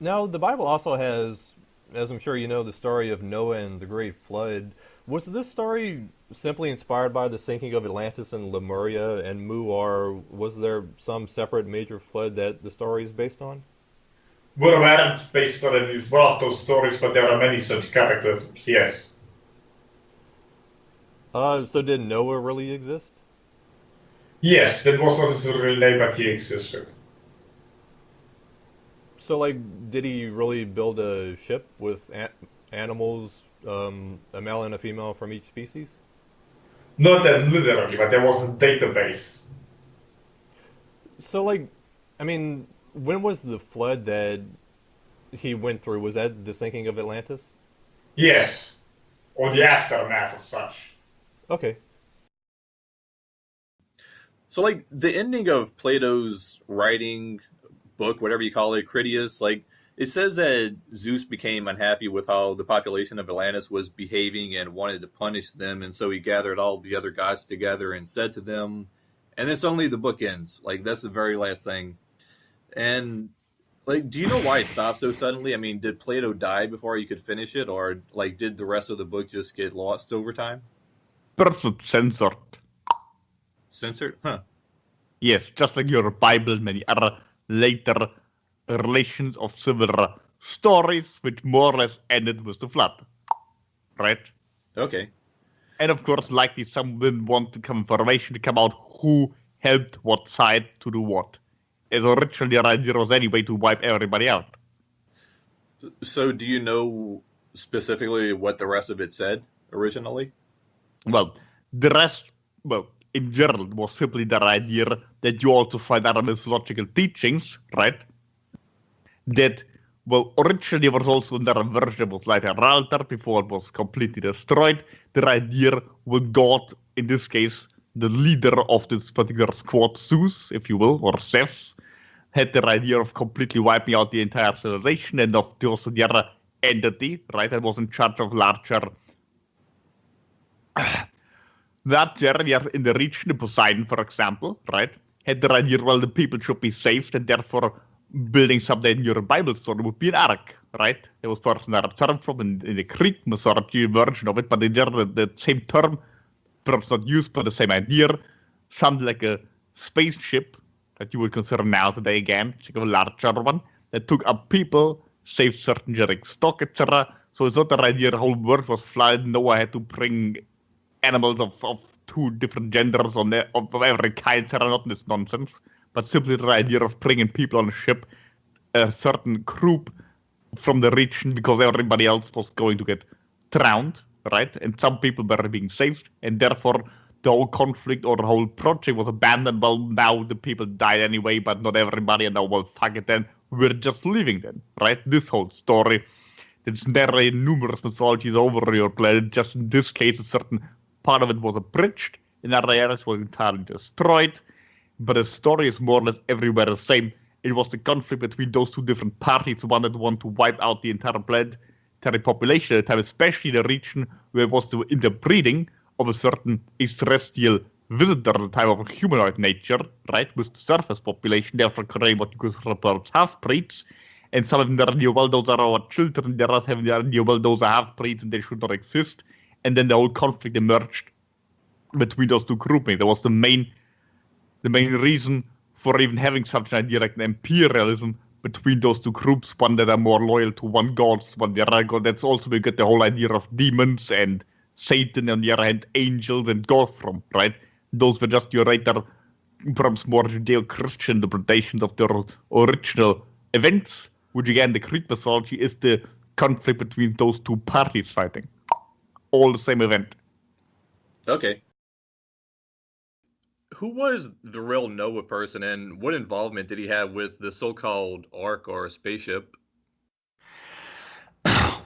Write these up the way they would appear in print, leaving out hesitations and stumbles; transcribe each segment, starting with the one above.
Now, the Bible also has, as I'm sure you know, the story of Noah and the Great Flood. Was this story simply inspired by the sinking of Atlantis and Lemuria and Mu, or was there some separate major flood that the story is based on? Were weren't based on it is one of those stories, but there are many such cataclysms, yes. So did Noah really exist? Yes, that was not his real name, but he existed. So, like, did he really build a ship with animals, a male and a female from each species? Not that literally, but there was a database. So, like, I mean, when was the flood that he went through? Was that the sinking of Atlantis? Yes, or the aftermath of such. Okay. So, like the ending of Plato's writing book, whatever you call it, Critias, like it says that Zeus became unhappy with how the population of Atlantis was behaving and wanted to punish them, and so he gathered all the other gods together and said to them, and then suddenly the book ends. Like that's the very last thing. And like, do you know why it stopped so suddenly? I mean, did Plato die before you could finish it, or like did the rest of the book just get lost over time? Perfect censored. Censored? Huh. Yes, just like your Bible, many other later relations of similar stories, which more or less ended with the flood. Right? Okay. And of course, likely some didn't want the confirmation to come out who helped what side to do what. As originally their idea was anyway to wipe everybody out. So, do you know specifically what the rest of it said originally? Well, the rest, well, in general, was simply their idea that you also find other mythological teachings, right? That, well, originally there was also another version, was like a altar before it was completely destroyed. Their idea with God, in this case, the leader of this particular squad, Zeus, if you will, or Zeus, had the idea of completely wiping out the entire civilization, and of course the other entity, right, that was in charge of larger that area in the region, Poseidon, for example, right, had the idea, well, the people should be saved, and therefore building something in your Bible story would be an ark, right? There was perhaps another term from in the Greek mythology version of it, but in general, the same term, perhaps not used, but the same idea, something like a spaceship that you would consider now today again, like a larger one, that took up people, saved certain genetic stock, etc. So it's not the idea the whole world was flooded. Noah had to bring animals of two different genders of every kind, etc. Not this nonsense, but simply the idea of bringing people on a ship, a certain group from the region, because everybody else was going to get drowned, right? And some people were being saved, and therefore the whole conflict or the whole project was abandoned. Well, now the people died anyway, but not everybody, and now, well, fuck it then. We're just leaving then, right? This whole story. There's very numerous mythologies over your planet. Just in this case, a certain part of it was abridged, in other areas was entirely destroyed. But the story is more or less everywhere the same. It was the conflict between those two different parties, one that wanted to wipe out the entire planetary population at the time, especially the region where it was the interbreeding of a certain extraterrestrial visitor at the time of a humanoid nature, right, with the surface population, therefore creating what you could refer as half-breeds. And some of them are, well, those are our children, the others have the idea, well, those are half-breeds and they should not exist. And then the whole conflict emerged between those two groupings. That was the main reason for even having such an idea like an imperialism between those two groups, one that are more loyal to one god, one the other god. That's also where we get the whole idea of demons and Satan, on the other hand, angels and God from, right? Those were just your later, perhaps more Judeo-Christian interpretations of the original events, which again, the Greek mythology is the conflict between those two parties fighting. All the same event. Okay. Who was the real Noah person, and what involvement did he have with the so-called ark or spaceship?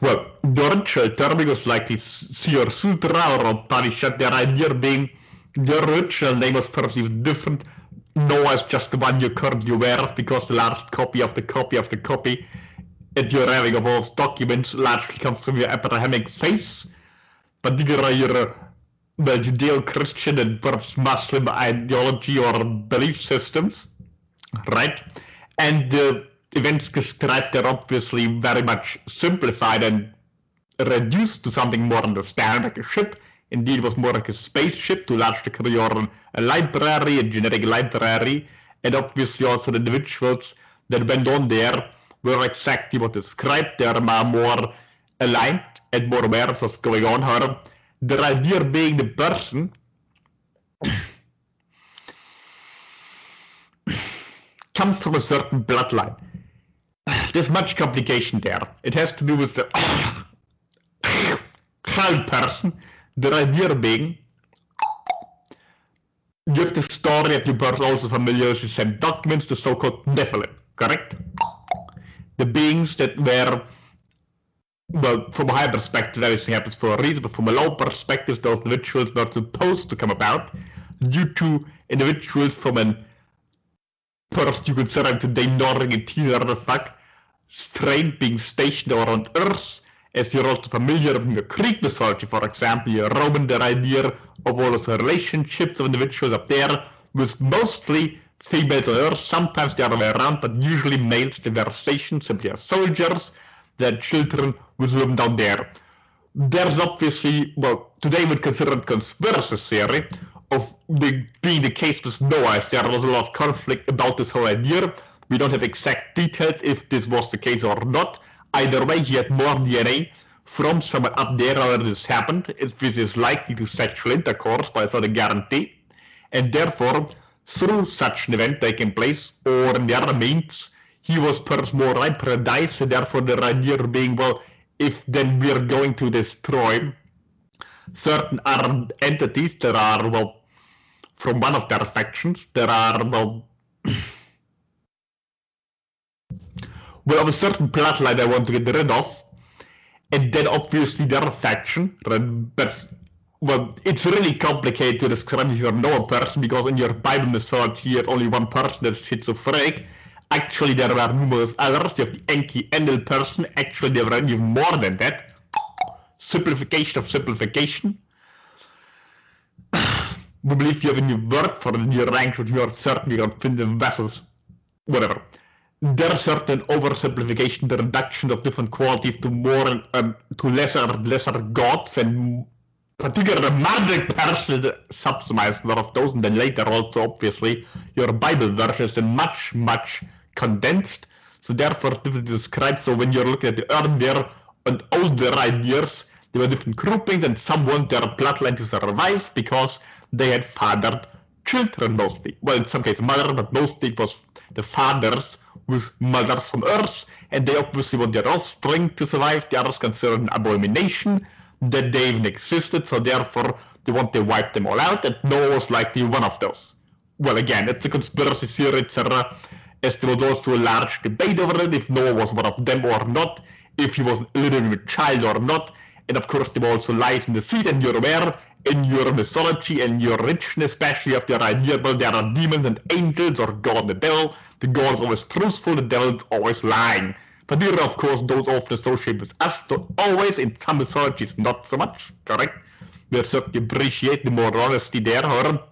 Well, the original term was likely Seer Sutra or Upanishad, their idea being the original name was perhaps even different. Noah is just the one you're currently aware of because the last copy of the copy of the copy that you're having of all documents largely comes from your Abrahamic faith, particularly your Judeo-Christian and perhaps Muslim ideology or belief systems, right? And events described are obviously very much simplified and reduced to something more understandable, like a ship. Indeed, it was more like a spaceship to a large degree, or a library, a genetic library, and obviously also the individuals that went on there were exactly what described. They are more aligned and more aware of what's going on. However, the idea being the person comes from a certain bloodline. There's much complication there. It has to do with the child person. The idea being, you have the story that you are also familiar with the same documents, the so-called Nephilim, correct? The beings that were, well, from a high perspective, everything happens for a reason, but from a low perspective, those individuals were supposed to come about due to individuals from an, first you consider today Northern interior the fuck, strain being stationed around Earth. As you're also familiar with the Greek mythology, for example, your Roman, the idea of all those relationships of individuals up there was mostly females on Earth, sometimes the other way around, but usually males that were stationed simply as soldiers, their children with women down there. There's obviously, well, today we would consider it conspiracy theory of being the case with Noah, as there was a lot of conflict about this whole idea. We don't have exact details if this was the case or not. Either way, he had more DNA from someone up there when this happened. If this is likely to sexual intercourse, but it's not a guarantee. And therefore, through such an event taking place, or in the other means, he was perhaps more like paradise, and therefore the idea being, well, if then we're going to destroy certain armed entities that are, well, from one of their factions, there are, well, of a certain bloodline I want to get rid of, and then obviously their faction, but, well, it's really complicated to describe if you know a person, because in your Bible mythology you have only one person that's schizophrenic. Actually, there were numerous others. You have the Enki Enlil person. Actually, there were even more than that. Simplification of simplification. We believe you have a new word for the new language. You are certainly going to find in vessels. Whatever. There are certain oversimplification, the reduction of different qualities to more to lesser gods, and particularly the magic person subsumized a lot of those, and then later also obviously your Bible version is much condensed. So therefore difficult to describe. So when you're looking at the earlier and older ideas, there were different groupings, and some want their bloodline to survive because they had fathered children mostly. Well, in some cases mother, but mostly it was the fathers with mothers from Earth, and they obviously want their offspring to survive. The others consider an abomination that they even existed, so therefore they want to wipe them all out, and Noah was likely one of those. Well, again, it's a conspiracy theory, etc., as there was also a large debate over it, if Noah was one of them or not, if he was a legitimate child or not, and of course there were also lies in the seed, and you're aware, in your mythology and your religion especially, of their idea, well, there are demons and angels, or God and the devil. The God is always truthful, the devil is always lying. But here, of course, those often associated with us, not always, in some mythologies not so much, correct? We certainly appreciate the more honesty there, or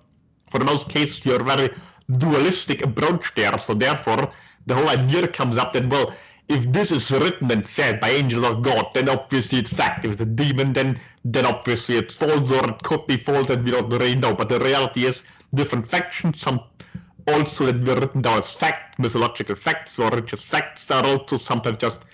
for most cases, you're very dualistic approach there, so therefore, the whole idea comes up that, well, if this is written and said by angels of God, then obviously it's fact. If it's a demon, then obviously it's false, or it could be false, and we don't really know. But the reality is, different factions, some also that were written down as fact, mythological facts, or religious facts, are also sometimes just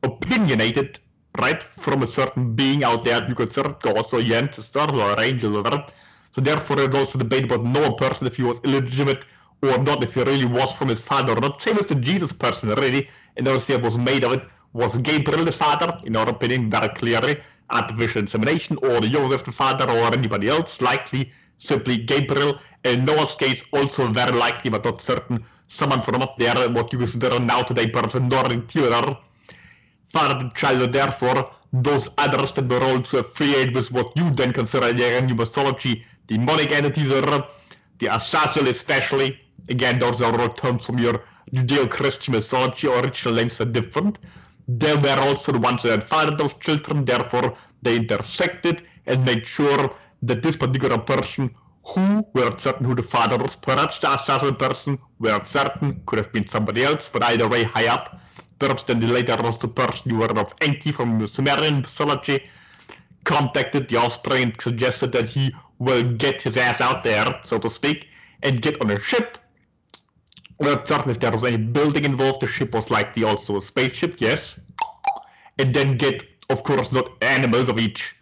opinionated, right, from a certain being out there you consider God, or your ancestors, or angels, or whatever. So therefore, there's also debate about no person, if he was illegitimate or not, if he really was from his father or not. Same as the Jesus person, really. And obviously, what was made of it was Gabriel the father, in our opinion, very clearly, artificial insemination, or Joseph the father, or anybody else, likely simply Gabriel. In Noah's case, also very likely, but not certain, someone from up there, what you consider now today, perhaps a northern interior, fathered child. Therefore, those others that were also affiliated with what you then consider in your mythology, demonic entities, or the Azazel especially. Again, those are all terms from your Judeo-Christian mythology, original names were different. They were also the ones that had fathered those children, therefore they intersected and made sure that this particular person who weren't certain who the father was. Perhaps the assassin person weren't certain, could have been somebody else, but either way high up. Perhaps then the later was the person you heard of Enki from the Sumerian mythology, contacted the offspring and suggested that he will get his ass out there, so to speak, and get on a ship. Not certain if there was any building involved. The ship was likely also a spaceship, yes. And then get, of course, not animals of each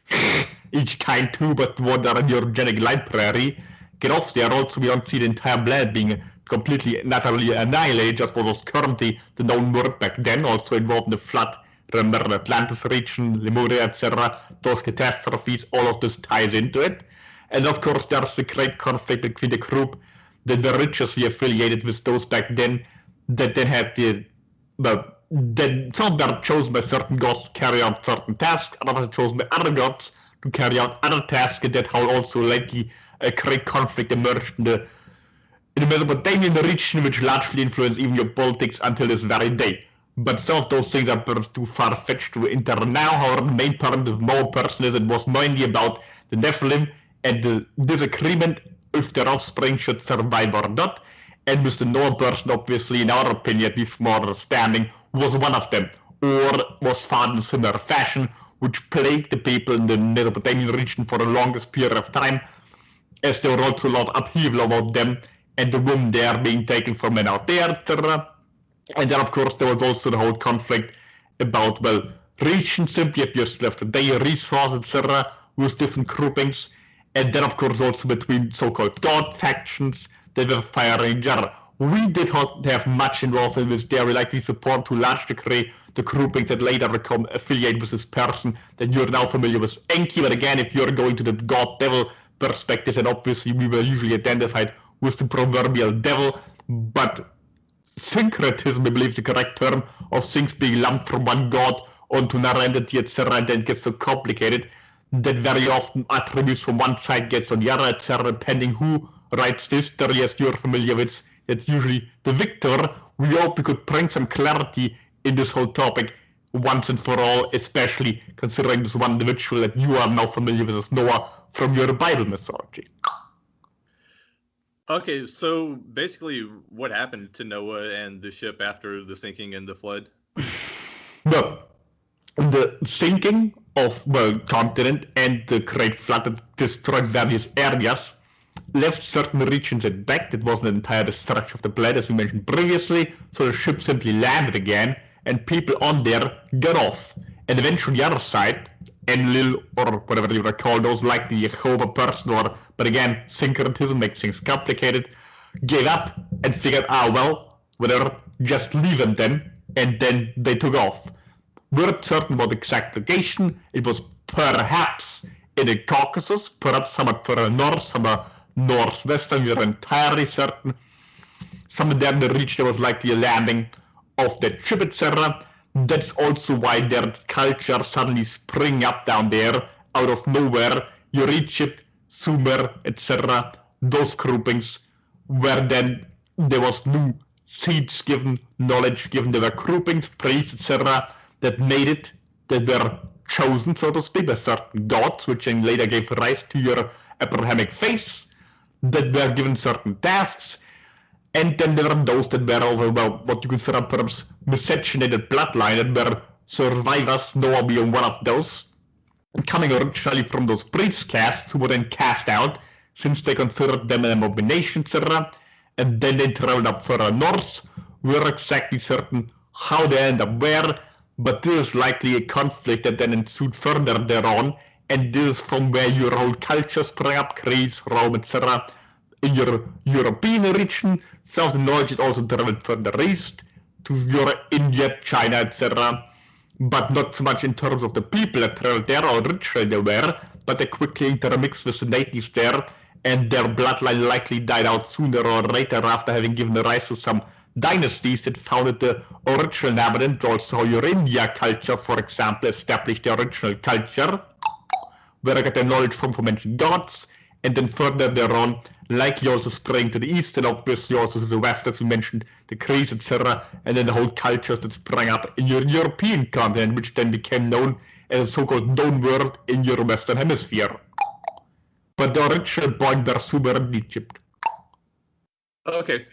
kind too, but what are in your genetic library. Get off there. Also, we don't see the entire planet being completely and utterly annihilated, just what was currently the known world back then, also involved in the flood. Remember the Atlantis region, Lemuria, etc., those catastrophes, all of this ties into it. And of course, there's the great conflict between the group that the religiously affiliated with those back then, that then had then some were chosen by certain gods to carry out certain tasks, others were chosen by other gods to carry out other tasks, and that how also lately a great conflict emerged in the Mesopotamian region, which largely influenced even your politics until this very day. But some of those things are perhaps too far-fetched to enter now. However, the main part of more person is it was mainly about the Nephilim and the disagreement if their offspring should survive or not. And with the Noah person, obviously, in our opinion, at least more understanding, was one of them, or was found in a similar fashion, which plagued the people in the Mesopotamian region for the longest period of time, as there were also a lot of upheaval about them, and the women there being taken from men out there, etc. And then, of course, there was also the whole conflict about, well, regions simply if you left today, resources, etc., with different groupings. And then, of course, also between so-called god factions that were firing each other. We did not have much involvement with their likely support to a large degree the grouping that later become affiliated with this person that you're now familiar with, Enki. But again, if you're going to the god-devil perspective, then obviously we were usually identified with the proverbial devil, but syncretism, I believe, is the correct term, of things being lumped from one god onto another entity, etc., and then it gets so complicated that very often attributes from one side gets on the other, etc., depending who writes this history, as you're familiar with. It's usually the victor. We hope we could bring some clarity in this whole topic once and for all, especially considering this one individual that you are now familiar with as Noah from your Bible mythology. Okay, so basically, what happened to Noah and the ship after the sinking and the flood? Well, the sinking of the continent and the great flood that destroyed various areas left certain regions intact. It wasn't an entire destruction of the planet, as we mentioned previously, so the ship simply landed again, and people on there got off. And eventually the other side, Enlil, or whatever you would call those, like the Jehovah person, but again, syncretism makes things complicated, gave up and figured, well, whatever, just leave them then, and then they took off. We're certain about the exact location. It was perhaps in the Caucasus, perhaps somewhat further north, somewhere northwestern. We're entirely certain. Somewhere there in the region there was likely a landing of that ship, etc. That's also why their culture suddenly spring up down there out of nowhere. Your Egypt, Sumer, etc. Those groupings, where then there was new seeds given, knowledge given. There were groupings, priests, etc. that made it, that were chosen, so to speak, by certain gods, which then later gave rise to your Abrahamic faith, that were given certain tasks. And then there are those that were over, well, what you consider perhaps miscegenated bloodline, that were survivors, Noah being one of those, coming originally from those priest castes who were then cast out, since they considered them an abomination, etc. And then they traveled up further north. We're exactly certain how they end up where, but this is likely a conflict that then ensued further thereon, and this is from where your whole culture sprang up, Greece, Rome, etc. In your European region, some of the knowledge is also traveled further east to your India, China, etc. But not so much in terms of the people that traveled there, or originally they were, but they quickly intermixed with the natives there, and their bloodline likely died out sooner or later after having given rise to some dynasties that founded the original inhabitants. Also, your India culture, for example, established the original culture, where I got their knowledge from mentioned gods, and then further thereon, likely also sprang to the east, and obviously also to the west, as we mentioned, the Greeks, etc., and then the whole cultures that sprang up in your European continent, which then became known as a so-called known world in your Western Hemisphere. But the original binders were in Egypt. Okay,